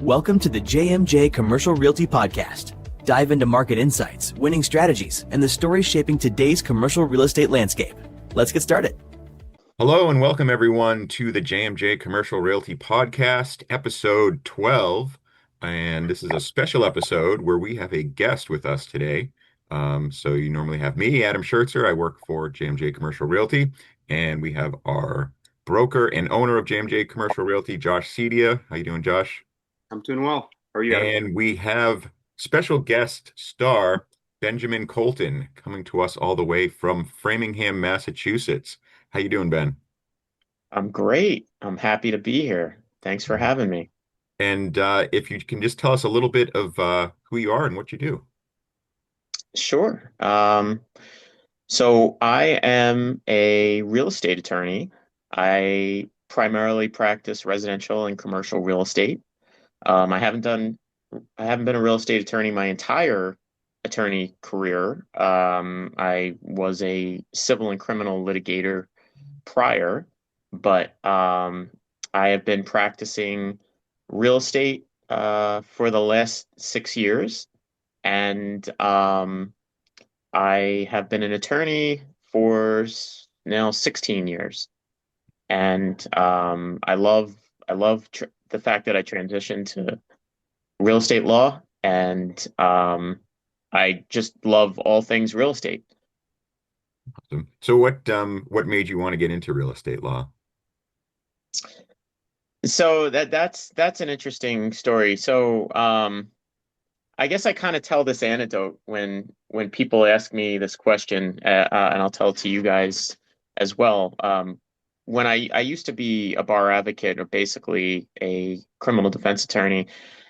Welcome to the JMJ Commercial Realty Podcast. Dive into market insights, winning strategies, and the stories shaping today's commercial real estate landscape. Let's get started. Hello and welcome everyone to the JMJ Commercial Realty Podcast, episode 12. And this is a special episode where we have a guest with us today. So you normally have me, Adam Schertzer. I work for JMJ Commercial Realty, and we have our broker and owner of JMJ Commercial Realty, Josh Cedia. How you doing, Josh? I'm doing well. How are you, Adam? And we have special guest star Benjamin Coulton coming to us all the way from Framingham, Massachusetts. How you doing, Ben? I'm great. I'm happy to be here. Thanks for having me. And if you can just tell us a little bit of who you are and what you do. Sure. So I am a real estate attorney. I primarily practice residential and commercial real estate. I haven't been a real estate attorney my entire attorney career. I was a civil and criminal litigator prior, but I have been practicing real estate for the last 6 years, and I have been an attorney for now 16 years, and I love the fact that I transitioned to real estate law, and I just love all things real estate. Awesome. So what made you want to get into real estate law? So that's an interesting story. So I guess I kind of tell this anecdote when people ask me this question, and I'll tell it to you guys as well. When I used to be a bar advocate, or basically a criminal defense attorney,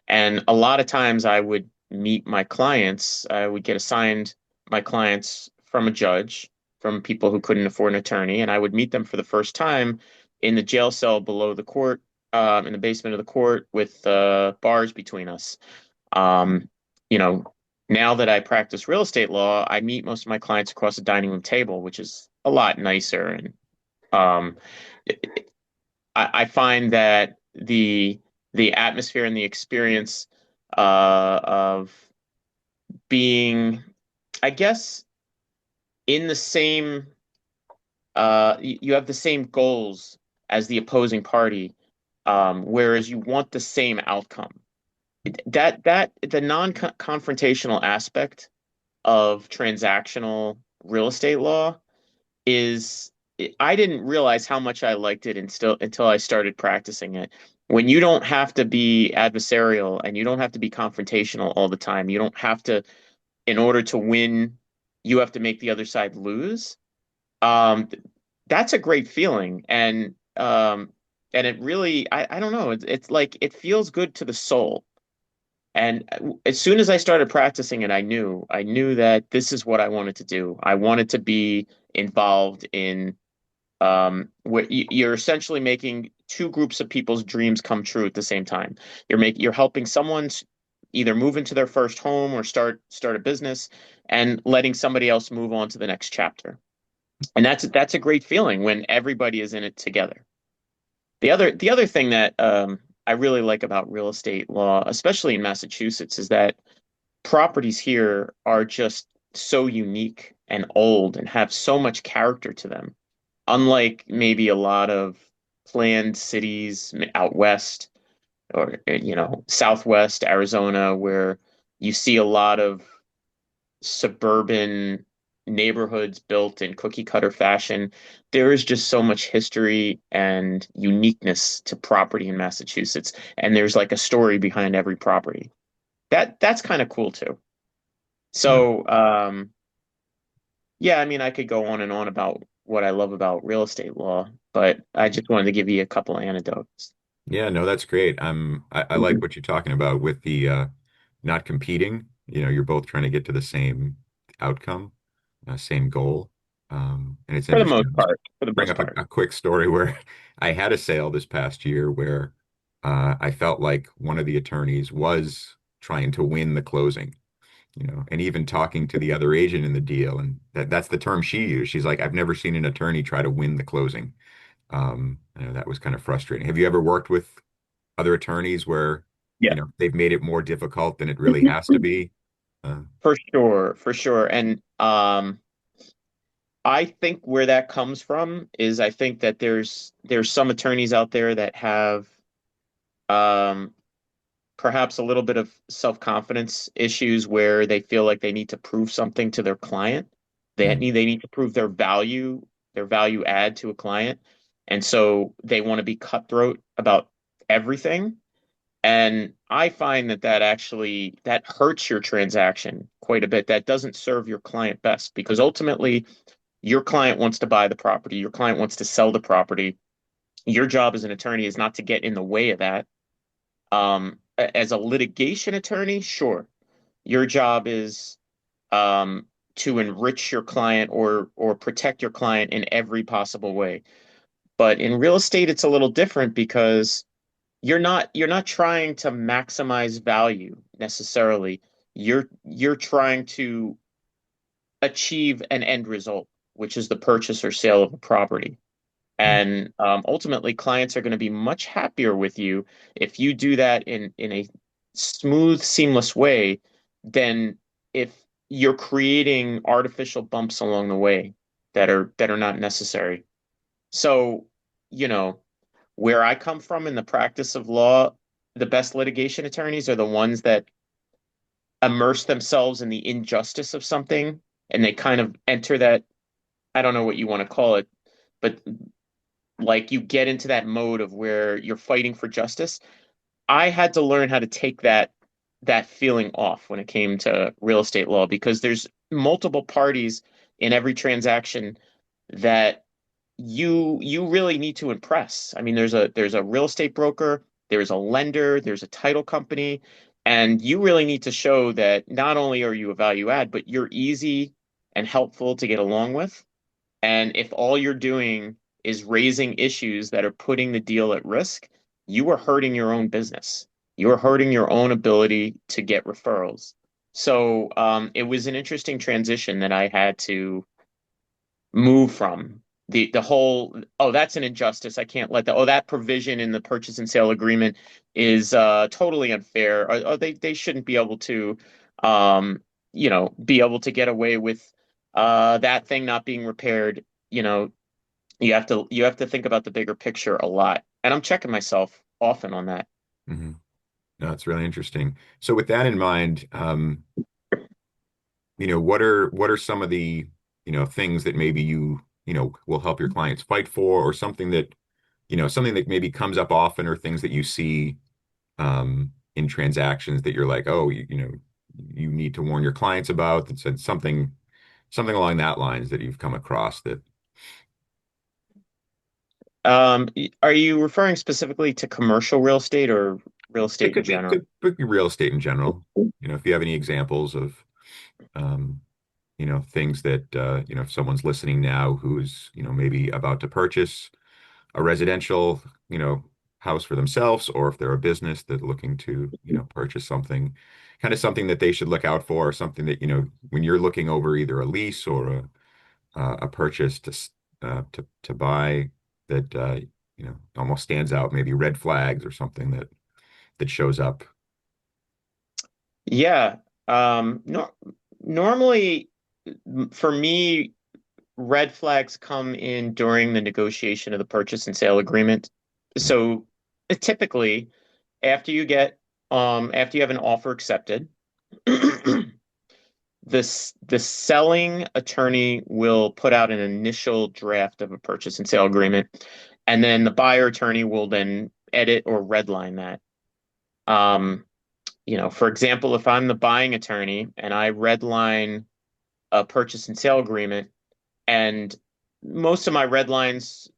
and a lot of times I would meet my clients. I would get assigned my clients from a judge, from people who couldn't afford an attorney, and I would meet them for the first time in the jail cell below the court, in the basement of the court, with bars between us. Um, you know, Now that I practice real estate law, I meet most of my clients across the dining room table, which is a lot nicer. And um, I find that the atmosphere and the experience of being, I guess, in the same, you have the same goals as the opposing party, whereas you want the same outcome. That the non-confrontational aspect of transactional real estate law is, I didn't realize how much I liked it until I started practicing it. When you don't have to be adversarial and you don't have to be confrontational all the time, you don't have to, in order to win, you have to make the other side lose. Um, that's a great feeling, and it really, I don't know, it's like it feels good to the soul. And as soon as I started practicing it, I knew that this is what I wanted to do. I wanted to be involved in, where you're essentially making two groups of people's dreams come true at the same time. You're helping someone either move into their first home or start a business, and letting somebody else move on to the next chapter. And that's a great feeling when everybody is in it together. The other thing that I really like about real estate law, especially in Massachusetts, is that properties here are just so unique and old and have so much character to them. Unlike maybe a lot of planned cities out west, or Southwest Arizona, where you see a lot of suburban neighborhoods built in cookie cutter fashion. There is just so much history and uniqueness to property in Massachusetts, and there's like a story behind every property. That's kind of cool too. Yeah. So, yeah, I mean, I could go on and on about what I love about real estate law, but I just wanted to give you a couple of anecdotes. Yeah, no, that's great. I like what you're talking about with the not competing. You're both trying to get to the same outcome, same goal. And it's For the interesting. most I'll just part, for the bring most up a, part. a quick story where I had a sale this past year where I felt like one of the attorneys was trying to win the closing, and even talking to the other agent in the deal, and that's the term she used. She's like, I've never seen an attorney try to win the closing. I know that was kind of frustrating. Have you ever worked with other attorneys where Yeah, they've made it more difficult than it really has to be. Uh, for sure, for sure. And I think where that comes from is I think that there's some attorneys out there that have um perhaps a little bit of self-confidence issues where they feel like they need to prove something to their client. mm, They need to prove their value add to a client. And so they want to be cutthroat about everything. And I find that that hurts your transaction quite a bit. That doesn't serve your client best because ultimately your client wants to buy the property, your client wants to sell the property. Your job as an attorney is not to get in the way of that. As a litigation attorney, sure, your job is um, to enrich your client or protect your client in every possible way. But in real estate, it's a little different because you're not trying to maximize value necessarily. You're trying to achieve an end result, which is the purchase or sale of a property. mm, And ultimately, clients are going to be much happier with you if you do that in a smooth, seamless way than if you're creating artificial bumps along the way that are not necessary. So, you know, where I come from in the practice of law, the best litigation attorneys are the ones that immerse themselves in the injustice of something and they kind of enter that, I don't know what you want to call it, but like you get into that mode of where you're fighting for justice. I had to learn how to take that feeling off when it came to real estate law because there's multiple parties in every transaction that you really need to impress. I mean, there's a real estate broker, there's a lender, there's a title company, and you really need to show that not only are you a value add, but you're easy and helpful to get along with. And if all you're doing is raising issues that are putting the deal at risk, you are hurting your own business. You are hurting your own ability to get referrals. So it was an interesting transition that I had to move from the whole, oh, that's an injustice. I can't let that. Oh, that provision in the purchase and sale agreement is totally unfair. Or they shouldn't be able to, um, be able to get away with that thing not being repaired. You know, you have to think about the bigger picture a lot. And I'm checking myself often on that. mhm. No, it's really interesting. So with that in mind, what are some of the, things that maybe will help your clients fight for, or something that maybe comes up often, or things that you see in transactions that you're like, oh, you need to warn your clients about, that said something along that lines that you've come across that Are you referring specifically to commercial real estate or real it estate in could be general? could be real estate in general. If you have any examples of um, things that if someone's listening now who's, maybe about to purchase a residential, house for themselves, or if they're a business that looking to, purchase something, kind of something that they should look out for, or something that, when you're looking over either a lease or a purchase to buy that, almost stands out, maybe red flags or something that shows up. Yeah. No, normally for me, red flags come in during the negotiation of the purchase and sale agreement. Mm, So typically, after after you have an offer accepted, the selling attorney will put out an initial draft of a purchase and sale agreement, and then the buyer attorney will then edit or redline that. Um, for example, if I'm the buying attorney and I redline a purchase and sale agreement, and most of my red lines,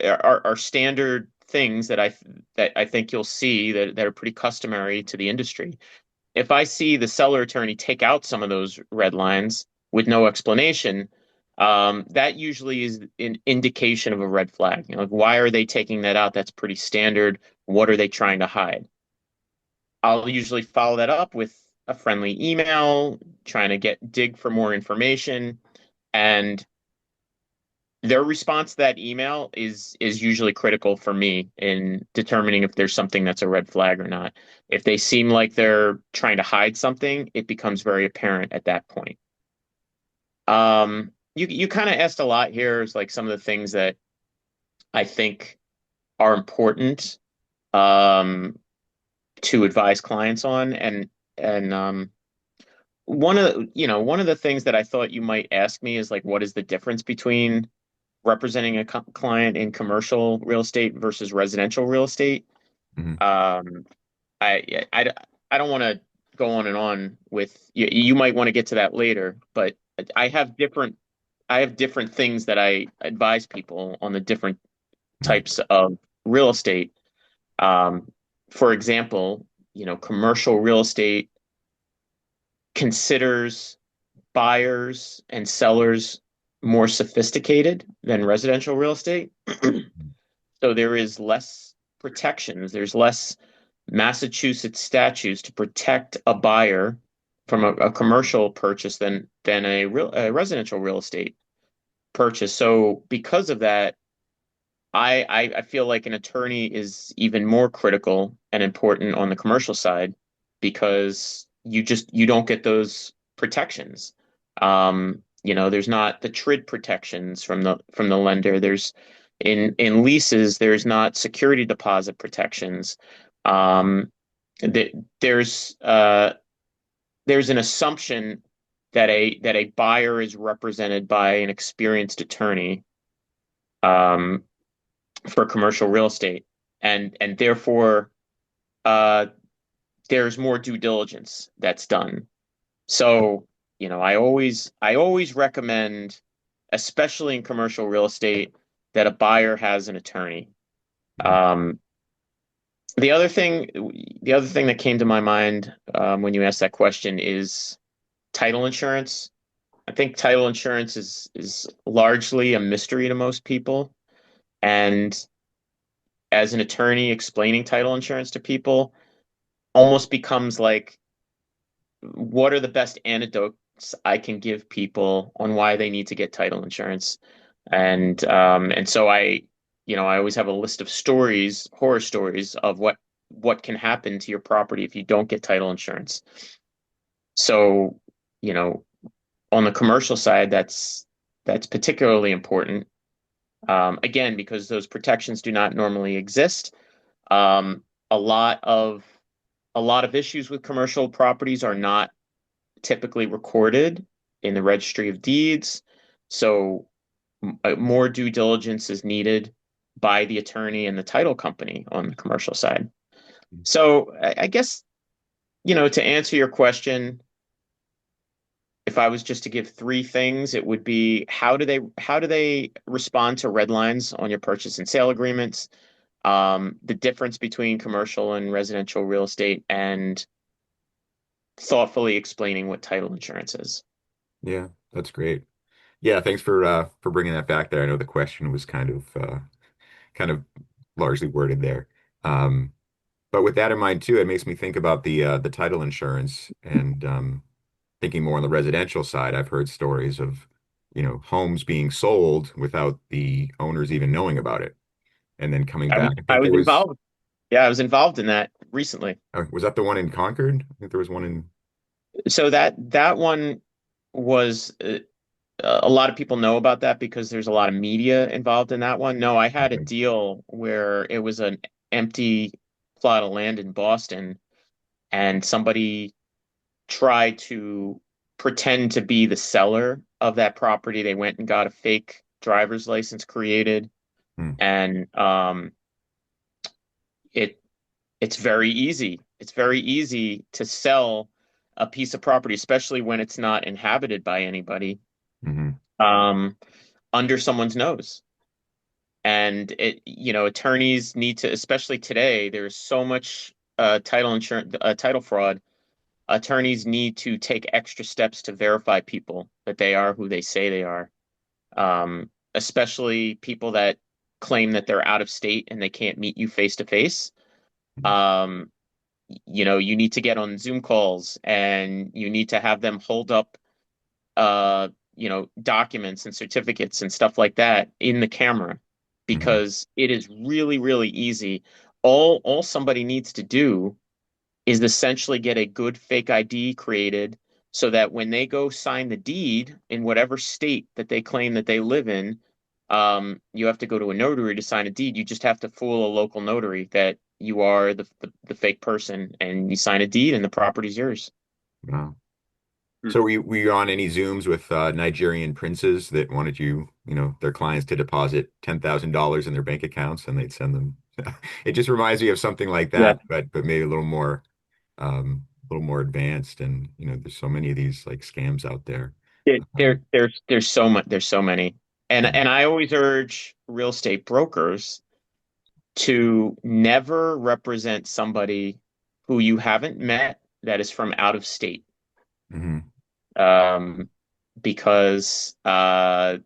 are standard things that I think you'll see that are pretty customary to the industry. If I see the seller attorney take out some of those red lines with no explanation, that usually is an indication of a red flag. Like, why are they taking that out? That's pretty standard. What are they trying to hide? I'll usually follow that up with a friendly email, trying to dig for more information. And their response to that email is usually critical for me in determining if there's something that's a red flag or not. If they seem like they're trying to hide something, it becomes very apparent at that point. You kind of asked a lot here, is like some of the things that I think are important um, to advise clients on, and one of the things that I thought you might ask me is like, what is the difference between representing a client in commercial real estate versus residential real estate? Hmm. Um, I I don't want to go on and on with you. You might want to get to that later, but I have different I have different things that I advise people on the different types of real estate. Um, for example, commercial real estate considers buyers and sellers more sophisticated than residential real estate. So there is less protections. There's less Massachusetts statutes to protect a buyer from a commercial purchase than a residential real estate purchase. So because of that, I feel like an attorney is even more critical and important on the commercial side because you don't get those protections. There's not the TRID protections from the lender. In leases, there's not security deposit protections. Um, th- there's uh, there's an assumption that a buyer is represented by an experienced attorney. Um, for commercial real estate, and therefore uh, there's more due diligence that's done. So, I always recommend, especially in commercial real estate, that a buyer has an attorney. Um, the other thing, the other thing that came to my mind when you asked that question is title insurance. I think title insurance is largely a mystery to most people, and as an attorney explaining title insurance to people almost becomes like, what are the best anecdotes I can give people on why they need to get title insurance? And so I always have a list of stories, horror stories of what can happen to your property if you don't get title insurance. So, you know, on the commercial side, that's particularly important. Again, because those protections do not normally exist. Um, a lot of a lot of issues with commercial properties are not typically recorded in the registry of deeds, so more due diligence is needed by the attorney and the title company on the commercial side. So I guess, to answer your question, if I was just to give three things, it would be, how do they respond to red lines on your purchase and sale agreements? The difference between commercial and residential real estate, and thoughtfully explaining what title insurance is. Yeah, that's great. Yeah, thanks for bringing that back there. I know the question was kind of largely worded there. Um, but with that in mind too, it makes me think about the title insurance and thinking more on the residential side. I've heard stories of, homes being sold without the owners even knowing about it, and then coming I was back. I I think was there was, involved. Yeah, I was involved in that recently. was that the one in Concord? I think there was one in. So that one was a lot of people know about that because there's a lot of media involved in that one. No, I had a Okay. deal where it was an empty plot of land in Boston, and somebody tried to pretend to be the seller of that property. They went and got a fake driver's license created, Hmm. and it it's very easy. It's very easy to sell a piece of property, especially when it's not inhabited by anybody, Hmm. um, under someone's nose. And attorneys need to, especially today, there's so much title fraud. Attorneys need to take extra steps to verify people that they are who they say they are. Especially people that claim that they're out of state and they can't meet you face to face. Um, you need to get on Zoom calls, and you need to have them hold up, uh, documents and certificates and stuff like that in the camera Hmm. because it is really, really easy. All somebody needs to do is essentially get a good fake ID created so that when they go sign the deed in whatever state that they claim that they live in, you have to go to a notary to sign a deed. You just have to fool a local notary that you are the fake person and you sign a deed and the property's yours. Wow. Hmm. So were you on any Zooms with Nigerian princes that wanted their clients to deposit $10,000 in their bank accounts and they'd send them? It just reminds me of something like Yeah. that, but maybe a little more advanced. And there's so many of these like scams out there. Um, There's so many. And yeah. and I always urge real estate brokers to never represent somebody who you haven't met that is from out of state. Hmm. Um, because that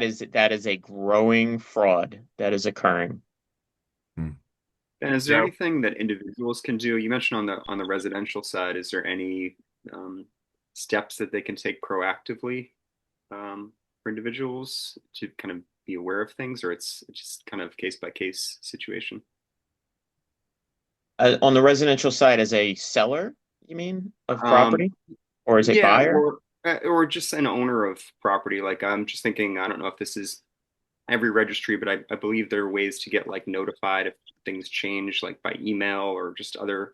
is a growing fraud that is occurring. And is there Now, anything that individuals can do? You mentioned on the residential side, is there any um, steps that they can take proactively for individuals to kind of be aware of things, or it's just kind of case by case situation? On the residential side, as a seller, you mean, of Um, property, or as a yeah, buyer? or just an owner of property. Like I'm just thinking, I don't know if this is every registry, but I believe there are ways to get like notified if things change, like by email or just other,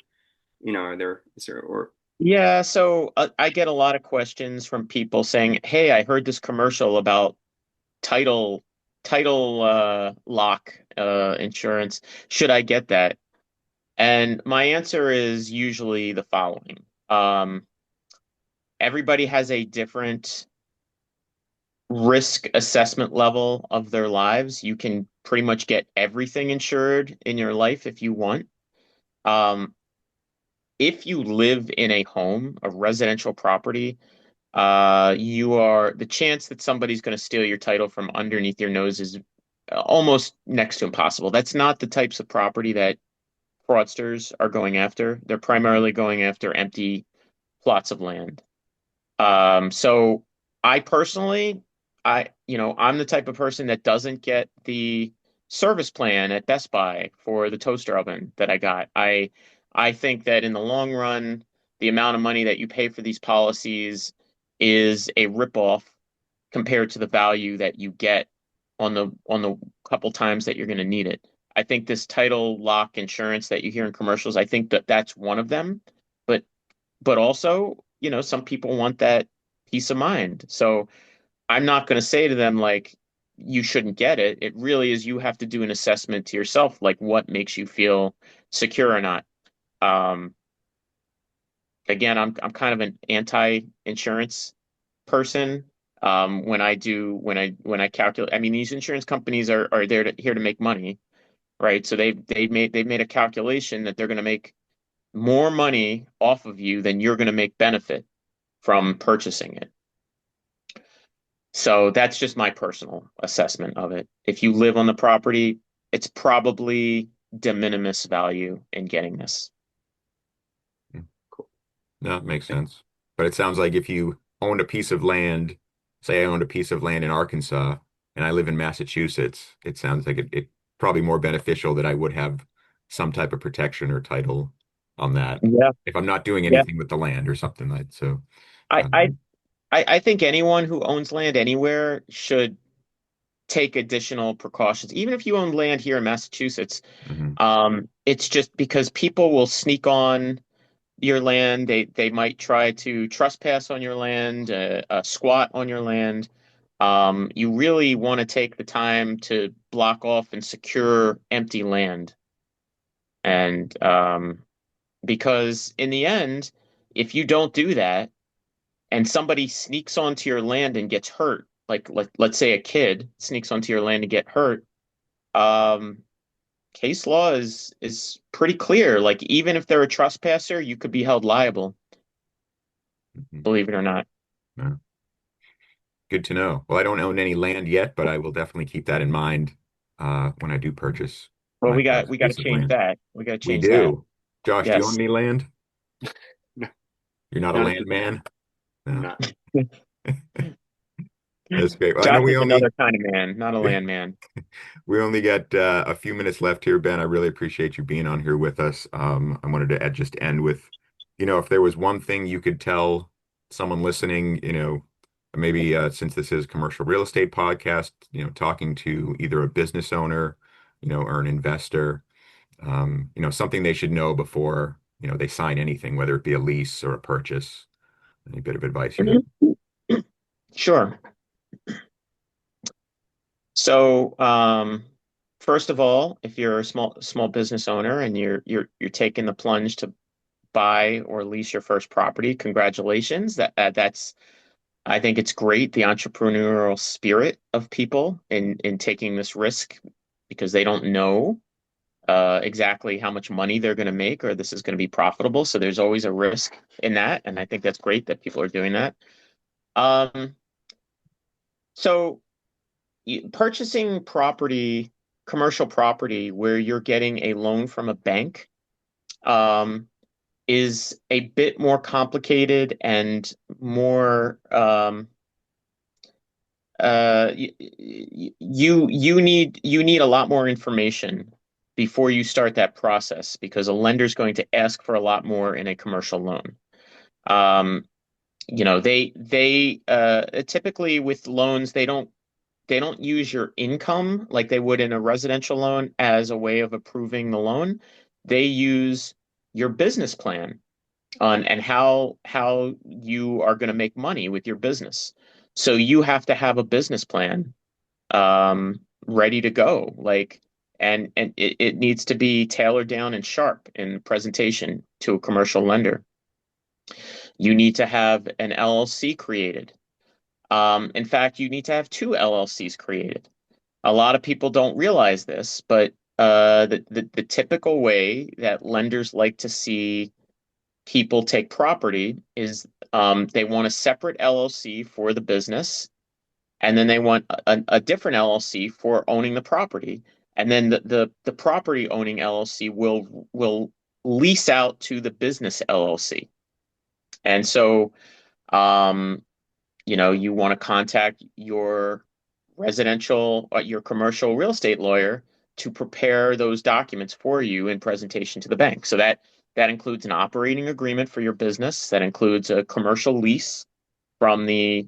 are there, is there, or, Yeah, so I get a lot of questions from people saying, "Hey, I heard this commercial about title title lock insurance. Should I get that?" And my answer is usually the following. Everybody has a different risk assessment level of their lives. You can pretty much get everything insured in your life if you want. Um, if you live in a home, a residential property, the chance that somebody's going to steal your title from underneath your nose is almost next to impossible. That's not the types of property that fraudsters are going after. They're primarily going after empty plots of land. So I personally, I'm the type of person that doesn't get the service plan at Best Buy for the toaster oven that I got. I think that in the long run, the amount of money that you pay for these policies is a ripoff compared to the value that you get on the couple times that you're going to need it. I think this title lock insurance that you hear in commercials, I think that that's one of them. But also, some people want that peace of mind. So I'm not going to say to them like you shouldn't get it. It really is you have to do an assessment to yourself, like what makes you feel secure or not. Um, again, I'm kind of an anti-insurance person. When I calculate, I mean, these insurance companies are here to make money, right? So they've made a calculation that they're going to make more money off of you than you're going to make benefit from purchasing it. So that's just my personal assessment of it. If you live on the property, it's probably de minimis value in getting this. cool. no, it makes sense. But it sounds like if you owned a piece of land, say I owned a piece of land in Arkansas and I live in Massachusetts, it sounds like it probably more beneficial that I would have some type of protection or title on that Yeah, if I'm not doing yeah. anything with the land or something like so. I I Um, I think anyone who owns land anywhere should take additional precautions. Even if you own land here in Massachusetts, mhm. it's just because people will sneak on your land. They might try to trespass on your land, squat on your land. You really want to take the time to block off and secure empty land. And because in the end, if you don't do that and somebody sneaks onto your land and gets hurt, like let's say a kid sneaks onto your land and get hurt, um, case law is pretty clear. Like even if they're a trespasser, you could be held liable, Mhm. believe it or not. Yeah. Good to know. Well, I don't own any land yet, but I will definitely keep that in mind when I do purchase Well, my we got first we got to piece of change land. that. We got to We change that. do. Josh, do you own Yes. any land? No, You're not a not at land this point. man? I'm No. not. That's great. Well, I know Josh is another kind of man, not a land man. we only got a few minutes left here, Ben. I really appreciate you being on here with us. I wanted to just end with, if there was one thing you could tell someone listening, maybe since this is commercial real estate podcast, talking to either a business owner, or an investor, something they should know before, they sign anything, whether it be a lease or a purchase. Any bit of advice you have? Mhm. Sure. So, first of all, if you're a small business owner and you're taking the plunge to buy or lease your first property, congratulations. That's I think it's great, the entrepreneurial spirit of people in taking this risk because they don't know exactly how much money they're going to make or this is going to be profitable. So there's always a risk in that, and I think that's great that people are doing that. Um, so purchasing property, commercial property, where you're getting a loan from a bank, um, is a bit more complicated and more you need a lot more information before you start that process because a lender's going to ask for a lot more in a commercial loan. Um, they typically with loans they don't use your income like they would in a residential loan as a way of approving the loan. They use your business plan on and how you are going to make money with your business. So you have to have a business plan ready to go. And it needs to be tailored down and sharp in presentation to a commercial lender. You need to have an LLC created. In fact, you need to have two LLCs created. A lot of people don't realize this, but the typical way that lenders like to see people take property is they want a separate LLC for the business, and then they want a different LLC for owning the property, and then the property owning LLC will lease out to the business LLC. And so you want to contact your commercial real estate lawyer to prepare those documents for you in presentation to the bank. So that includes an operating agreement for your business. That includes a commercial lease from the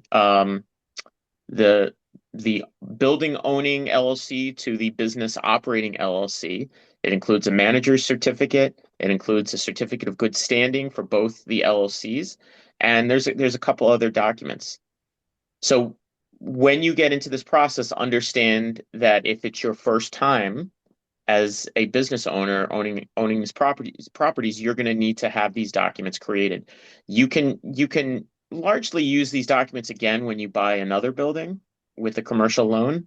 the building owning LLC to the business operating LLC. It includes a manager's certificate. It includes a certificate of good standing for both the LLCs, and there's a couple other documents. So when you get into this process, understand that if it's your first time as a business owner owning these properties, you're going to need to have these documents created. You can largely use these documents again when you buy another building with a commercial loan,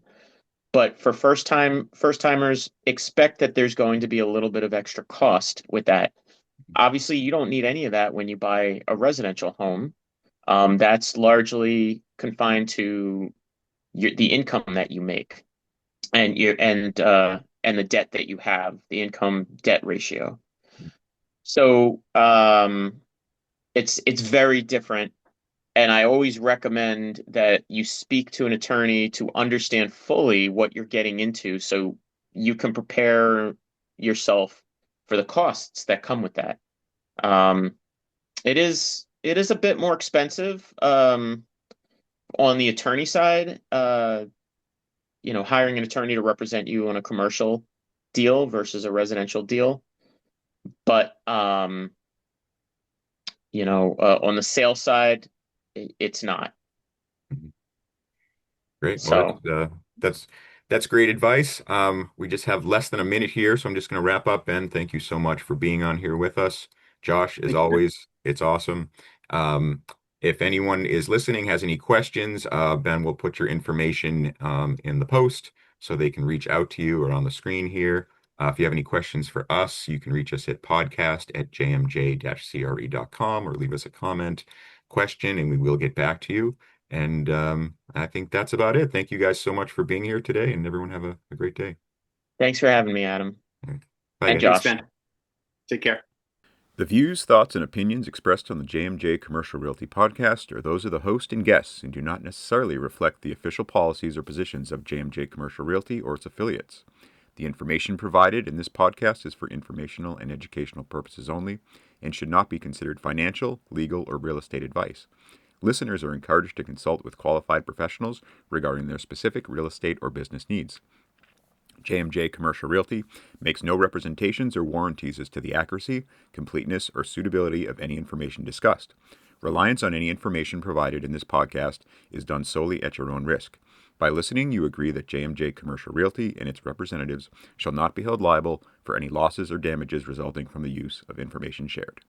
but for first timers, expect that there's going to be a little bit of extra cost with that. Obviously, you don't need any of that when you buy a residential home. That's largely confined to the income that you make and the debt that you have, the income debt ratio. So it's very different, and I always recommend that you speak to an attorney to understand fully what you're getting into, so you can prepare yourself for the costs that come with that. Um, it is a bit more expensive on the attorney side. Hiring an attorney to represent you on a commercial deal versus a residential deal. But on the sales side, it's not. Mhm. Great. Well, So that's great advice. We just have less than a minute here, so I'm just going to wrap up. Ben, thank you so much for being on here with us. Josh, as thank you. always, it's awesome. Um, if anyone is listening, has any questions, Ben will put your information in the post so they can reach out to you or on the screen here. If you have any questions for us, you can reach us at podcast@jmj-cre.com or leave us a comment, question, and we will get back to you. And I think that's about it. Thank you guys so much for being here today, and everyone have a great day. Thanks for having me, Adam Bye, and guys. Thanks, Josh. Ben. Take care. The views, thoughts, and opinions expressed on the JMJ Commercial Realty podcast are those of the host and guests and do not necessarily reflect the official policies or positions of JMJ Commercial Realty or its affiliates. The information provided in this podcast is for informational and educational purposes only and should not be considered financial, legal, or real estate advice. Listeners are encouraged to consult with qualified professionals regarding their specific real estate or business needs. JMJ Commercial Realty makes no representations or warranties as to the accuracy, completeness, or suitability of any information discussed. Reliance on any information provided in this podcast is done solely at your own risk. By listening, you agree that JMJ Commercial Realty and its representatives shall not be held liable for any losses or damages resulting from the use of information shared.